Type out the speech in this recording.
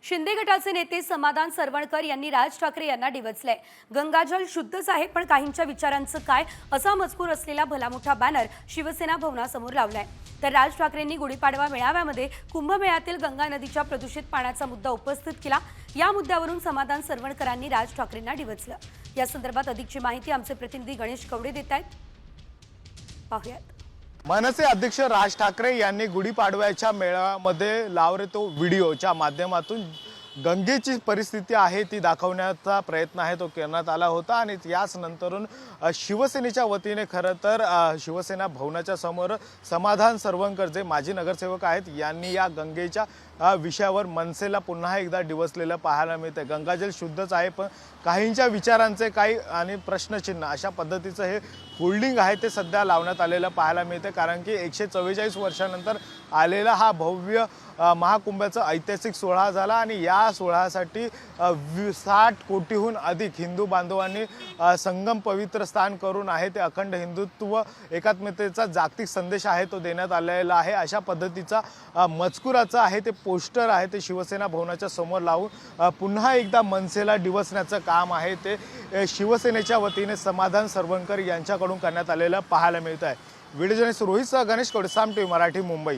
शिंदे गटाचे नेते समाधान सरवणकर यांनी राज ठाकरे यांना डिवचलंय। गंगाजल शुद्धच आहे पण काहींच्या विचारांचं काय असा मजकूर असलेला भला मोठा बॅनर शिवसेना भवनासमोर लावलाय। तर राज ठाकरेंनी गुढीपाडवा मेळाव्यामध्ये कुंभमेळ्यातील गंगा नदीच्या प्रदूषित पाण्याचा मुद्दा उपस्थित केला। या मुद्द्यावरून समाधान सरवणकरांनी राज ठाकरेंना डिवचलं। या संदर्भात अधिकची माहिती आमचे प्रतिनिधी गणेश कवडे देत आहेत, पाहूयात। मनसे अध्यक्ष राज ठाकरे यांनी गुढीपाडव्याच्या मेळाव्यामध्ये लावले तो व्हिडिओच्या माध्यमातून गंगेची परिस्थिती आहे ती दाखवण्याचा प्रयत्न आहे तो करण्यात आला होता। आणि याच नंतरून शिवसेनेच्या वतीने खरं तर शिवसेना भवनाच्या समोर समाधान सरवणकर जे माजी नगरसेवक आहेत यांनी या गंगेच्या विषयावर मनसेला पुन्हा एकदा डिवचलेलं पाहायला मिळते। गंगाजल शुद्धच आहे पण काहींच्या विचारांचे काही आणि प्रश्नचिन्ह अशा पद्धतीचं हे होल्डिंग आहे ते सध्या लावण्यात आलेलं पाहायला मिळते। कारण की 144 वर्षानंतर आलेला हा भव्य महाकुंभाचा ऐतिहासिक सोहळा झाला आणि या सोहळ्यासाठी 60 कोटीहून अधिक हिंदू बांधवांनी संगम पवित्र स्थान करून आहे ते अखंड हिंदुत्व एकात्मतेचा जागतिक संदेश आहे तो देण्यात आलेला आहे। अशा पद्धतीचा मजकुराचा आहे ते पोस्टर आहे ते शिवसेना भवनाच्या समोर लावून पुन्हा एकदा मनसेला डिवचण्याचं काम आहे ते शिवसेनेच्या वतीने समाधान सरवणकर यांच्याकडून करण्यात आलेलं पाहायला मिळत आहे। व्हिडिओ जर्नलिस्ट रोहित सह गणेश कवडे, साम टीव्ही मराठी, मुंबई।